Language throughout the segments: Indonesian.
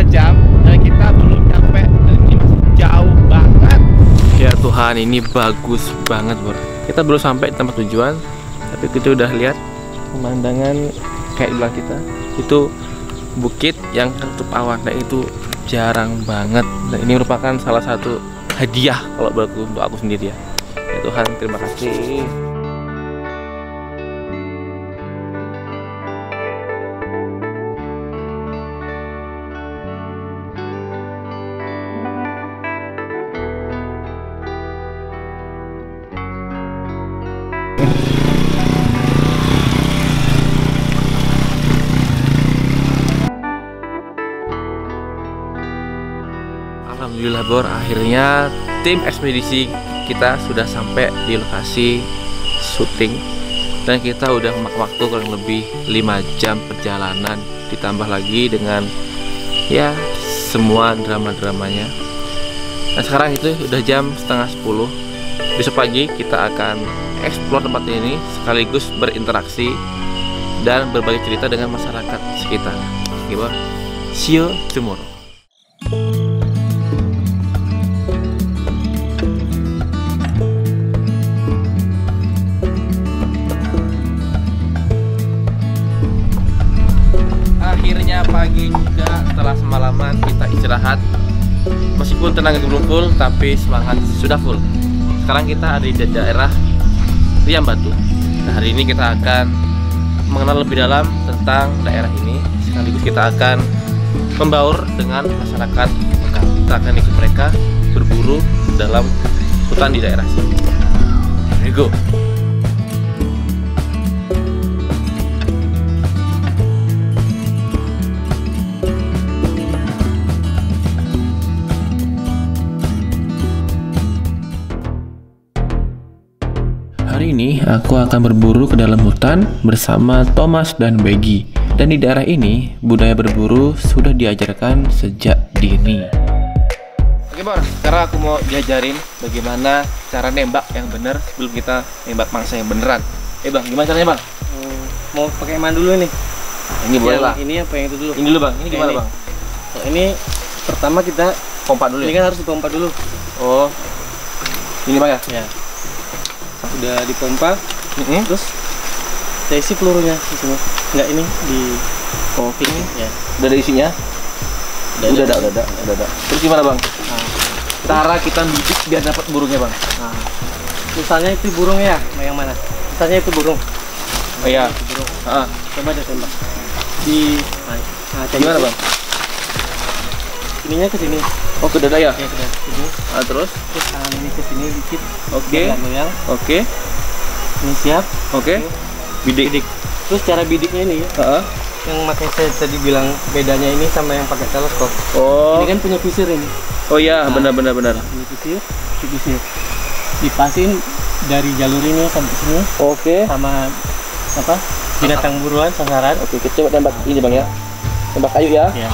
jam dan kita belum nyampe, dan ini masih jauh banget. Ya Tuhan, ini bagus banget bro. Kita belum sampai di tempat tujuan, tapi kita udah lihat pemandangan kayak di belakang kita. Itu bukit yang tertutup awan, dan itu jarang banget. Dan ini merupakan salah satu hadiah kalau untuk aku sendiri ya. Ya Tuhan, terima kasih. Alhamdulillah Bor, akhirnya tim ekspedisi kita sudah sampai di lokasi syuting, dan kita udah memakan waktu kurang lebih 5 jam perjalanan, ditambah lagi dengan ya semua drama-dramanya. Dan sekarang itu udah jam setengah 10. Besok pagi kita akan eksplor tempat ini sekaligus berinteraksi dan berbagi cerita dengan masyarakat sekitar. Oke Bor, see you tomorrow. Akhirnya pagi juga, setelah semalaman kita istirahat. Meskipun tenaga belum full, tapi semangat sudah full. Sekarang kita ada di daerah Riam Batu. Nah, hari ini kita akan mengenal lebih dalam tentang daerah ini. Sekaligus kita akan membaur dengan masyarakat lokal. Kita akan ikut mereka berburu dalam hutan di daerah sini. Here we go. Hari ini aku akan berburu ke dalam hutan bersama Thomas dan Begy. Dan di daerah ini, budaya berburu sudah diajarkan sejak dini. Oke Bor, sekarang aku mau diajarin bagaimana cara nembak yang benar sebelum kita nembak mangsa yang beneran. Bang, gimana caranya Bang? Mau pakai mana dulu nih? Ini boleh lah. Ini apa yang itu dulu? Ini dulu Bang, ini gimana Bang? Oh, ini pertama kita pompa dulu ini ya? kan harus dipompa dulu. Oh, ini Bang ya? Ya. Udah dipompa, terus saya isi pelurunya di sini. Enggak, ini di ini ya. Udah ada isinya? Udah ada. Terus gimana Bang? Cara kita bidik biar dapat burungnya Bang? Misalnya itu burung ya, yang mana? Misalnya itu burung. Oh iya. Itu burung. Coba deh tembak. Gimana Bang? Ininya ke sini. Oh, ke dada ya? Ya, ke sini. Terus Tangan ini ke sini dikit. Oke. Oke. Ini siap. Oke. Bidik. Terus cara bidiknya ini, yang makanya saya tadi bilang bedanya ini sama yang pakai teleskop. Oh. Ini kan punya visir ini. Oh iya, benar. Ini visir. Dipasin dari jalur ini sampai sini. Oke. Sama apa? Binatang buruan, sasaran. Oke, kita coba tembak ini Bang ya. Tembak kayu ya. Ya.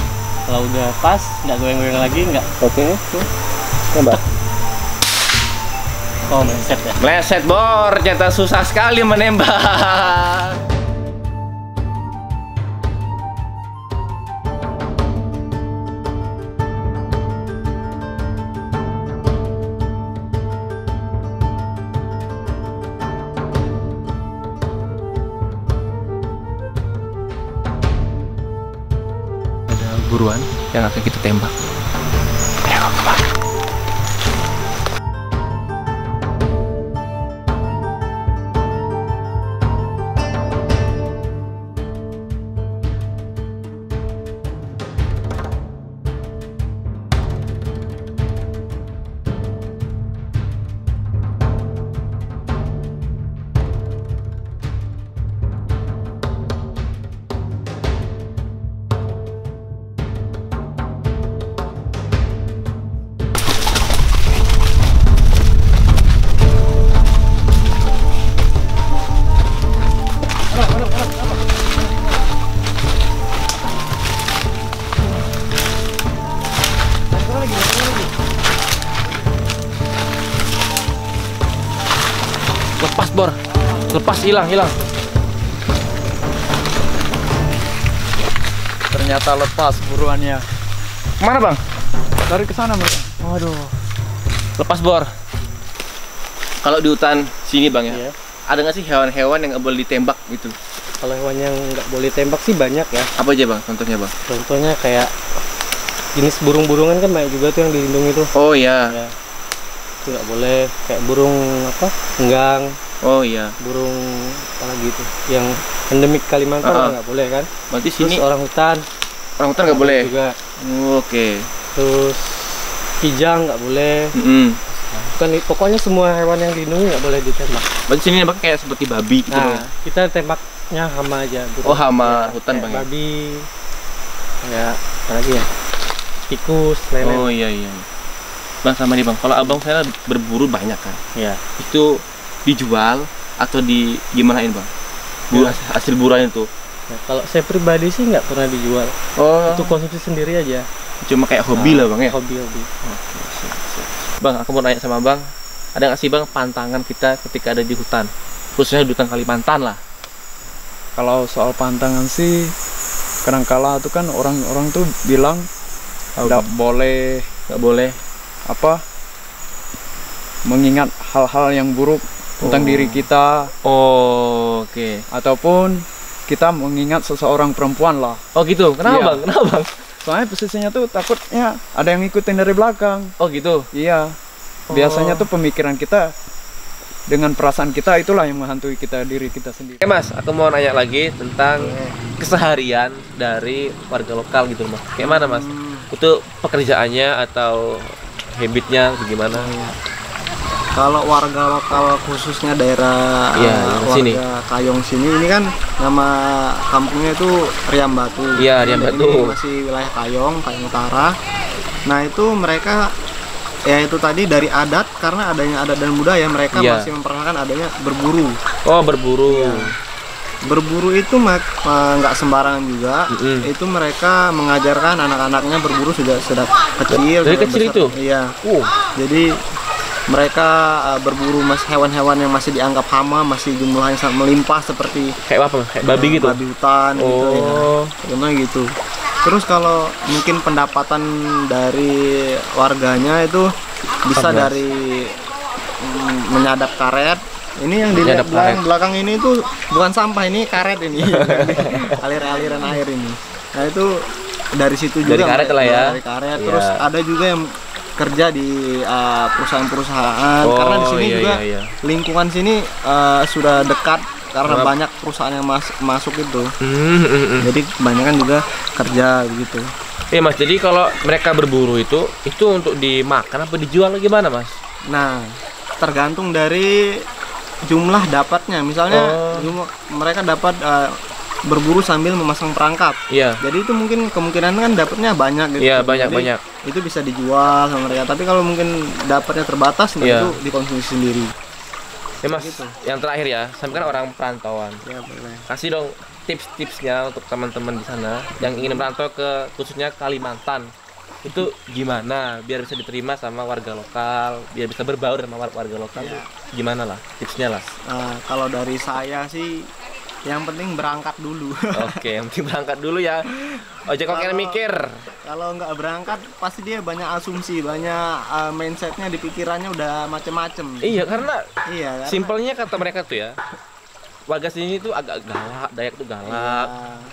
Kalau udah pas, nggak goyang-goyang lagi, nggak. Oke. Tuh. Tembak. Oh, meleset ya. Meleset Bor, ternyata susah sekali menembak. Ada buruan yang akan kita tembak. Ayo, Bang. Lepas Bor, lepas, hilang. Ternyata lepas buruannya. Kemana bang? Lari ke sana mereka. Waduh. Lepas bor. Kalau di hutan sini bang ya, Iya. ada nggak sih hewan-hewan yang nggak boleh ditembak gitu? Kalau hewan yang nggak boleh tembak sih banyak ya. Apa aja bang? Contohnya bang? Contohnya kayak jenis burung-burungan kan banyak juga tuh yang dilindungi tuh. Oh iya. Ya, itu nggak boleh. Kayak burung apa? Enggang, Oh iya. burung apa lagi tuh? Yang endemik Kalimantan nggak boleh kan? Berarti Terus sini orang hutan orang hutan nggak boleh. juga. Oke. Terus kijang nggak boleh. Kan pokoknya semua hewan yang dilindungi nggak boleh ditembak. Berarti sini nembaknya kayak seperti babi gitu bang. Nah, kita tembaknya hama aja. Oh hama Ya, hutan kayak bang ya? babi, kayak apa lagi ya? Tikus, lele. Oh iya iya. Bang sama nih bang, kalau abang saya berburu banyak kan, Ya. itu dijual atau di gimanain bang? Hasil buruan itu? Nah, kalau saya pribadi sih nggak pernah dijual. Oh, Itu konsumsi sendiri aja. cuma kayak hobi lah bang ya? Hobi-hobi. Bang, aku mau nanya sama bang, ada nggak sih bang pantangan kita ketika ada di hutan? Khususnya di hutan Kalimantan lah. Kalau soal pantangan sih, kadangkala itu kan orang-orang tuh bilang nggak boleh Nggak boleh. apa mengingat hal-hal yang buruk tentang diri kita, Oh, oke. ataupun kita mengingat seseorang perempuan lah. Oh gitu, kenapa Iya. bang? Kenapa bang? Soalnya posisinya tuh takutnya ada yang ngikutin dari belakang. Oh gitu. Iya. Biasanya tuh pemikiran kita dengan perasaan kita itulah yang menghantui kita, diri kita sendiri. Oke mas, aku mau nanya lagi tentang keseharian dari warga lokal gitu mas. Kayak mana mas? Itu pekerjaannya atau habitnya bagaimana? Kalau warga lokal khususnya daerah Iya, warga sini. Kayong sini ini kan nama kampungnya itu Riam Batu. Iya, Riam Dan Batu. Ini masih wilayah Kayong Utara. Nah itu mereka ya itu tadi dari adat, karena adanya adat dan budaya mereka Iya. masih memperkenalkan adanya berburu. Oh berburu. Berburu itu nggak sembarangan juga. Itu mereka mengajarkan anak-anaknya berburu sudah kecil. Dari sudah kecil besar. itu? Iya. Jadi mereka berburu hewan-hewan yang masih dianggap hama, masih jumlahnya sangat melimpah seperti Kayak apa? Kayak babi gitu? babi hutan gitu ya. Oh. Bagaimana gitu. Terus kalau mungkin pendapatan dari warganya itu bisa Apa, Mas? dari menyadap karet. Ini yang dilihat Menyadap karet. belakang ini tuh bukan sampah, ini karet ini. Aliran air ini. Nah itu dari situ juga. Dari karet lah ya. Dari karet. Iya. Terus ada juga yang kerja di perusahaan-perusahaan, karena di sini iya, juga iya. lingkungan sini sudah dekat karena Kenapa? banyak perusahaan yang masuk itu. Jadi kebanyakan juga kerja begitu. Iya mas, jadi kalau mereka berburu itu untuk dimakan apa dijual gimana mas? Nah, tergantung dari jumlah dapatnya. Misalnya mereka dapat berburu sambil memasang perangkap. Iya. Jadi itu mungkin kemungkinan kan dapatnya banyak gitu. Iya, banyak. Jadi itu bisa dijual sama mereka. Tapi kalau mungkin dapatnya terbatas, nah Iya. itu dikonsumsi sendiri. Ya mas, yang terakhir ya, saya kan orang perantauan. Ya boleh. Kasih dong tips-tipsnya untuk teman-teman di sana yang ingin merantau ke khususnya Kalimantan. Itu gimana biar bisa diterima sama warga lokal, biar bisa berbaur sama warga lokal. Gimana lah tipsnya lah. Kalau dari saya sih, yang penting berangkat dulu. Oke, yang penting berangkat dulu ya. Ojek kok mikir. Kalau nggak berangkat, pasti dia banyak asumsi, banyak mindsetnya di pikirannya udah macem-macem. Iya, karena Iya. Karena, simpelnya kata mereka tuh ya, warga sini tuh agak galak, Dayak tuh galak,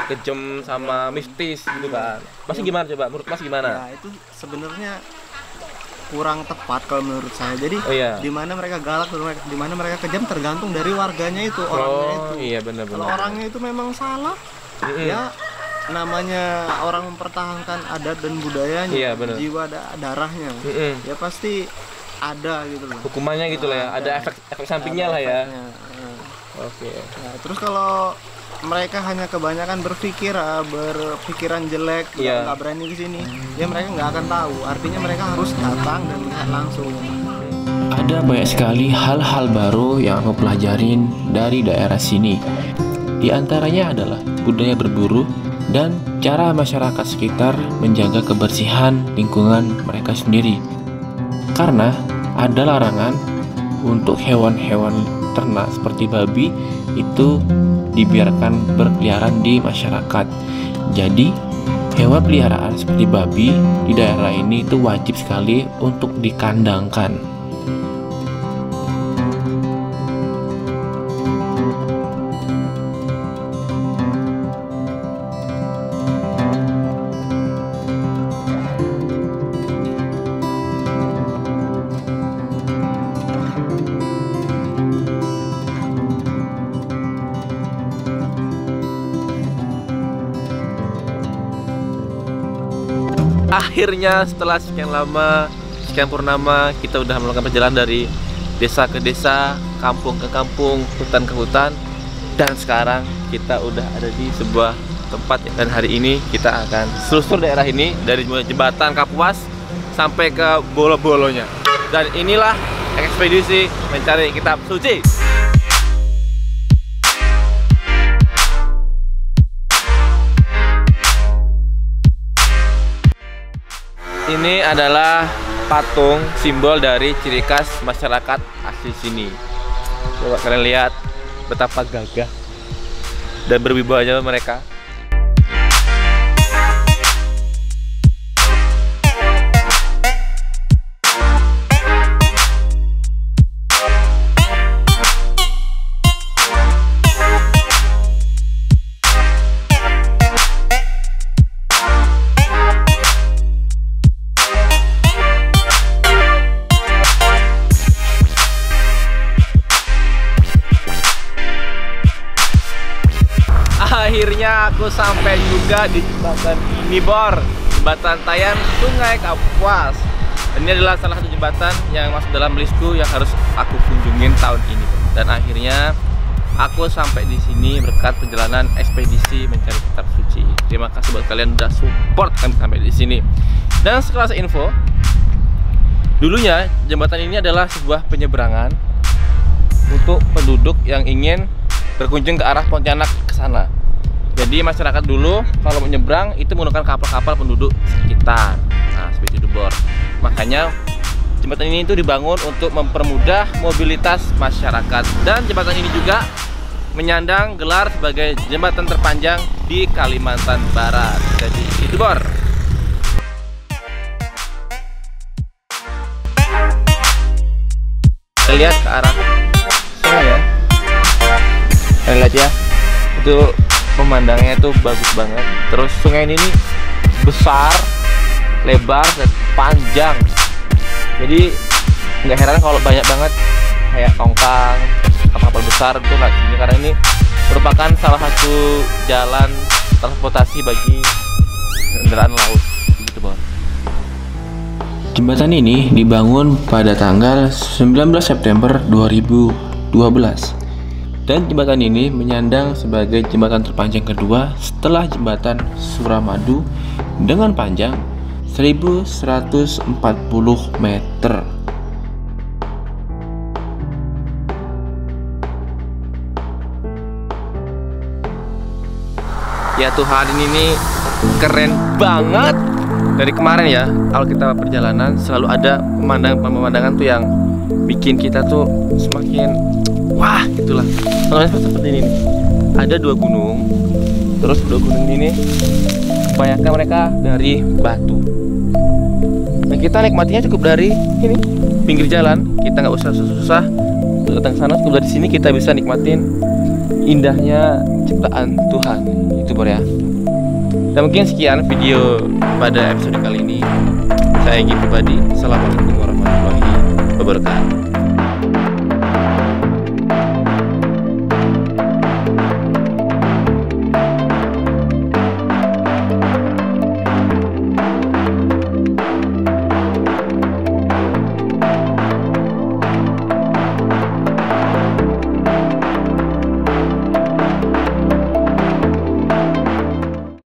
kejam sama mistis gitu kan. Masih gimana coba? Menurut Mas gimana? ya itu sebenarnya kurang tepat kalau menurut saya. Jadi Oh iya. di mana mereka galak, di mana mereka kejam tergantung dari warganya itu, orangnya itu. Iya Kalau benar-benar. orangnya itu memang salah, ya namanya orang mempertahankan adat dan budayanya, Iya, benar. jiwa darahnya, ya pasti ada gitu loh. Hukumannya gitu lah ya, ada efek sampingnya lah ya. Efeknya. Oke. Nah, terus kalau mereka hanya kebanyakan berpikiran jelek, Iya. nggak berani ke sini, ya mereka nggak akan tahu. Artinya mereka harus datang dan melihat langsung. Ada banyak sekali hal-hal baru yang aku pelajarin dari daerah sini. Di antaranya adalah budaya berburu dan cara masyarakat sekitar menjaga kebersihan lingkungan mereka sendiri. Karena ada larangan untuk hewan-hewan ternak seperti babi itu dibiarkan berkeliaran di masyarakat. Jadi Hewan peliharaan seperti babi di daerah ini itu wajib sekali untuk dikandangkan. Akhirnya setelah sekian lama, sekian purnama, kita udah melakukan perjalanan dari desa ke desa, kampung ke kampung, hutan ke hutan. Dan sekarang kita udah ada di sebuah tempat. Dan hari ini kita akan selusur daerah ini dari jembatan Kapuas sampai ke bolo-bolonya. Dan inilah ekspedisi mencari kitab suci. Ini adalah patung simbol dari ciri khas masyarakat asli sini. Coba kalian lihat betapa gagah dan berwibawanya mereka. Akhirnya aku sampai juga di jembatan ini, Bor. Jembatan Tayan Sungai Kapuas. Ini adalah salah satu jembatan yang masuk dalam listku yang harus aku kunjungin tahun ini, Bor. Dan akhirnya aku sampai di sini berkat perjalanan ekspedisi mencari kitab suci. Terima kasih buat kalian udah support kami sampai di sini. Dan sekelas info, dulunya jembatan ini adalah sebuah penyeberangan untuk penduduk yang ingin berkunjung ke arah Pontianak ke sana. Jadi masyarakat dulu kalau menyeberang itu menggunakan kapal-kapal penduduk sekitar. Nah, seperti itu, Bor. Makanya jembatan ini itu dibangun untuk mempermudah mobilitas masyarakat. Dan jembatan ini juga menyandang gelar sebagai jembatan terpanjang di Kalimantan Barat. Jadi itu, Bor. Kita lihat ke arah sana ya. Kita lihat ya. Itu pemandangannya tuh bagus banget. Terus sungai ini besar, lebar, dan panjang. Jadi nggak heran kalau banyak banget kayak tongkang, kapal besar itu nggak sini, karena ini merupakan salah satu jalan transportasi bagi kendaraan laut. Gitu, Bor. Jembatan ini dibangun pada tanggal 19 September 2012. Dan jembatan ini menyandang sebagai jembatan terpanjang kedua setelah jembatan Suramadu dengan panjang 1140 meter. Ya Tuhan, ini keren banget. Dari kemarin ya, kalau kita perjalanan selalu ada pemandangan-pemandangan tuh yang bikin kita tuh semakin wah, gitulah. Contohnya seperti ini nih. Ada dua gunung. Terus dua gunung ini kebanyakan mereka dari batu. Dan kita nikmatinya cukup dari ini, pinggir jalan. Kita nggak usah susah-susah datang ke sana. Cukup dari sini kita bisa nikmatin indahnya ciptaan Tuhan. Itu, Bor, ya. Dan mungkin sekian video pada episode kali ini. Saya Egy pribadi. Assalamualaikum warahmatullahi wabarakatuh.